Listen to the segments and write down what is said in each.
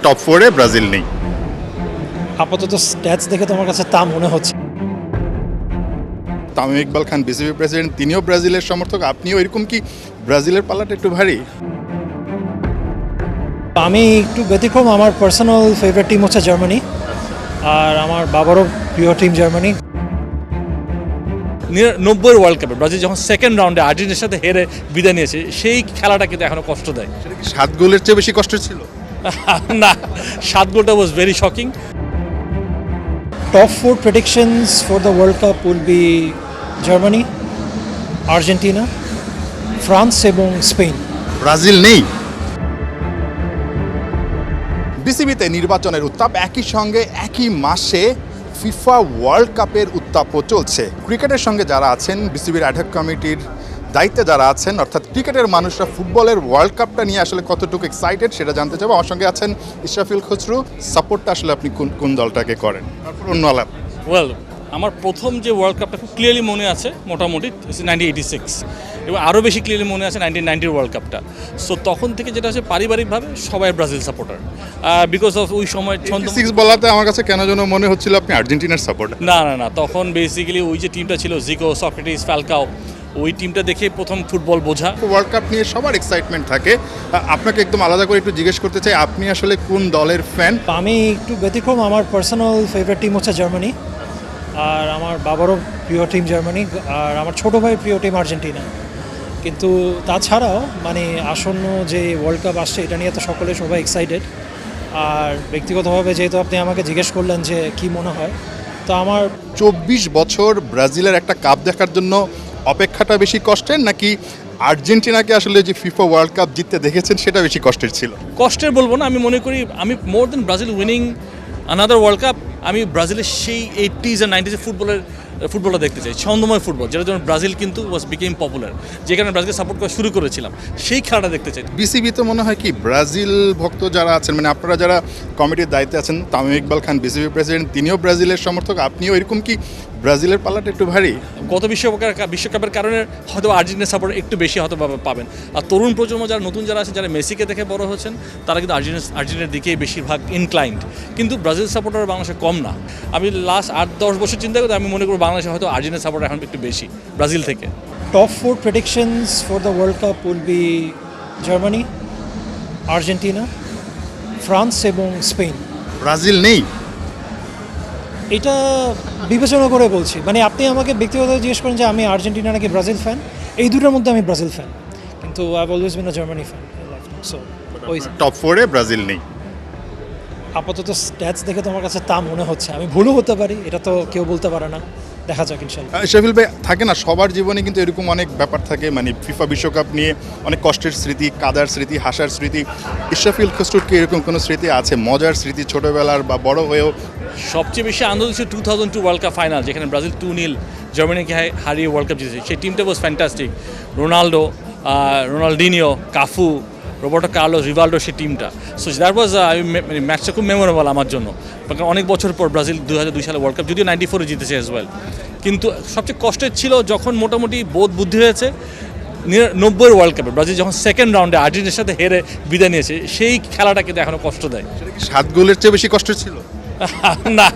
Top 4-এ Brazil নেই। আপাতত stats দেখে তোমার কাছে তা মনে হচ্ছে। তামিম ইকবাল খান বিসিবি প্রেসিডেন্ট, তিনিও ব্রাজিলের সমর্থক, আপনিও এরকম কি ব্রাজিলের পাল্লাটা একটু ভারী? আমি একটু ব্যতিক্রম, আমার পার্সোনাল ফেভারিট টিম হচ্ছে জার্মানি, আর আমার বাবারও প্রিয় টিম জার্মানি। 90 ওয়ার্ল্ড কাপে ব্রাজিল যখন সেকেন্ড রাউন্ডে আর্জেন্টিনার সাথে হেরে বিদায় নিয়েছে, সেই খেলাটা কিন্তু এখনো কষ্ট দেয়। সেটা কি 7 গোলের চেয়ে বেশি কষ্ট ছিল? না, 7 গোলটা was very shocking. Top 4 predictions for the World Cup will be Germany, Argentina, France এবং স্পেন। ব্রাজিল নেই। বিসিবিতে নির্বাচনের উত্তাপ, একই সঙ্গে একই মাসে ফিফা ওয়ার্ল্ড কাপের উত্তাপও চলছে। ক্রিকেটের সঙ্গে যারা আছেন, বিসিবির অ্যাডহক কমিটির দায়িত্বে যারা আছেন, অর্থাৎ ক্রিকেটের মানুষরা ফুটবলের ওয়ার্ল্ড কাপটা নিয়ে আসলে কতটুকু এক্সাইটেড সেটা জানতে চাবো। আমার সঙ্গে আছেন ইশরাফিল খসরু। সাপোর্টটা আসলে আপনি কোন দলটাকে করেন? তারপর অন্য আলাপ। ওয়েল, আমার প্রথম যে ওয়ার্ল্ড কাপটা খুব ক্লিয়ারলি মনে আছে মোটামুটি 1986, এবং আরও বেশি ক্লিয়ারলি মনে আছে 1990 ওয়ার্ল্ড কাপটা। সো তখন থেকে যেটা হচ্ছে পারিবারিকভাবে সবাই ব্রাজিল সাপোর্টার, বিকজ অফ ওই সময় ছন্দ। 86 বলাতে আমার কাছে কেন যেন মনে হচ্ছিল আপনি আর্জেন্টিনার সাপোর্টার। না, তখন বেসিক্যালি ওই যে টিমটা ছিল জিকো, সক্রেটিস, ফ্যালকাও, ওই টিমটা দেখে প্রথম ফুটবল বোঝা। ওয়ার্ল্ড কাপ নিয়ে সবার এক্সাইটমেন্ট থাকে। আপনাকে একদম আলাদা করে একটু জিজ্ঞেস করতে চাই, আপনি আসলে কোন দলের ফ্যান? আমি একটু ব্যতিক্রম, আমার পার্সোনাল ফেভারিট টিম হচ্ছে জার্মানি, আর আমার বাবারও প্রিয় টিম জার্মানি, আর আমার ছোটো ভাইয়ের প্রিয় টিম আর্জেন্টিনা। কিন্তু তাছাড়াও মানে আসন্ন যে ওয়ার্ল্ড কাপ আসছে এটা নিয়ে তো সবাই এক্সাইটেড। আর ব্যক্তিগতভাবে যেহেতু আপনি আমাকে জিজ্ঞেস করলেন যে কি মনে হয়, তো আমার 24 বছর ব্রাজিলের একটা কাপ দেখার জন্য অপেক্ষাটা বেশি কষ্টের, নাকি আর্জেন্টিনাকে আসলে যে ফিফা ওয়ার্ল্ড কাপ জিততে দেখেছেন সেটা বেশি কষ্টের ছিল? কষ্টের বলবো না, আমি মনে করি আমি more than Brazil winning another world cup, আমি ব্রাজিলের সেই 80s আর 90s ফুটবলটা দেখতে চাই, ছন্দময় ফুটবল, যেটার জন্য ব্রাজিল কিন্তু বিকেম পপুলার, যেখানে ব্রাজিলকে সাপোর্ট করা শুরু করেছিলাম, সেই খেলাটা দেখতে চাই। বিসিবি তো মনে হয় কি ব্রাজিল ভক্ত যারা আছেন, মানে আপনারা যারা কমিটির দায়িত্বে আছেন, তামিম ইকবাল খান বিসিবি প্রেসিডেন্ট, তিনিও ব্রাজিলের সমর্থক, আপনিও এরকম কি ব্রাজিলের পাল্লাটা একটু ভারী? গত বিশ্বকাপের কারণে হয়তো আর্জেন্টিনার সাপোর্ট একটু বেশি হয়তো পাবেন। আর তরুণ প্রজন্ম যারা নতুন যারা আছেন, যারা মেসিকে দেখে বড় হচ্ছেন, তারা কিন্তু আর্জেন্টিনার দিকেই বেশিরভাগ ইনক্লাইন্ড। কিন্তু ব্রাজিল সাপোর্টার বাংলাদেশে কম না। আমি লাস্ট 8-10 বছর চিন্তা করি, আমি মনে করি বাংলাদেশে হয়তো আর্জেন্টিনার সাপোর্টার এখন একটু বেশি ব্রাজিল থেকে। Top 4 predictions for the World Cup will be Germany, Argentina, France এবং স্পেন। ব্রাজিল নেই। এটা বিবেচনা করে বলছি, মানে আপনি আমাকে ব্যক্তিগতভাবে জিজ্ঞেস করেন যে আমি আর্জেন্টিনা নাকি ব্রাজিল ফ্যান, এই দুটোর মধ্যে আমি ব্রাজিল ফ্যান, কিন্তু I have always been a Germany fan. So ওই টপ 4-এ ব্রাজিল নেই। আপাতত স্ট্যাটস দেখে তোমার কাছে তা মনে হচ্ছে, আমি ভুলও হতে পারি, এটা তো কেউ বলতে পারে না, দেখা যাক ইনশাল্লাহ। শফিল ভাই, থাকে না সবার জীবনে কিন্তু এরকম অনেক ব্যাপার থাকে, মানে ফিফা বিশ্বকাপ নিয়ে অনেক কষ্টের স্মৃতি, কাদার স্মৃতি, হাসার স্মৃতি। ইশরাফিল খসরুর কি এরকম কোনো স্মৃতি আছে, মজার স্মৃতি ছোটোবেলার বা বড় হয়েও? সবচেয়ে বেশি আনন্দ ছিল 2002 ওয়ার্ল্ড কাপ ফাইনাল, যেখানে ব্রাজিল 2-0 জার্মানিকে হারিয়ে ওয়ার্ল্ড কাপ জিতেছে। সেই টিমটা ওয়াজ ফ্যান্টাস্টিক। রোনাল্ডিনিও, কাফু, রোবার্টো কার্লোস, রিভালডো, সেই টিমটা। সো দ্যাট ওয়াজ ম্যাচটা খুব মেমোরেবল আমার জন্য, কারণ অনেক বছর পর ব্রাজিল 2002 সালে ওয়ার্ল্ড কাপ, যদিও 94-এ জিতেছে অ্যাজ ওয়েল। কিন্তু সবচেয়ে কষ্টের ছিল যখন মোটামুটি বোধ বুদ্ধি হয়েছে 90 ওয়ার্ল্ড কাপে ব্রাজিল যখন সেকেন্ড রাউন্ডে আর্জেন্টিনার সাথে হেরে বিদায় নিয়েছে, সেই খেলাটা কিন্তু এখনো কষ্ট দেয়। 7 গোলের চেয়ে বেশি কষ্ট ছিল? না,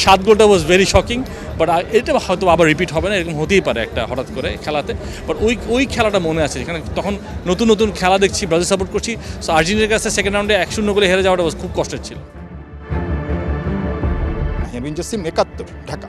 7 গোলটা ওয়াজ ভেরি শকিং। বাট এটা হয়তো আবার রিপিট হবে না, এরকম হতেই পারে একটা হঠাৎ করে খেলাতে। বাট ওই খেলাটা মনে আছে, যেখানে তখন নতুন খেলা দেখছি, ব্রাজিল সাপোর্ট করছি। সো আর্জেন্টিনার কাছে সেকেন্ড রাউন্ডে 1-0 গোলে হেরে যাওয়াটা খুব কষ্টের ছিল। জসিম, 71, ঢাকা।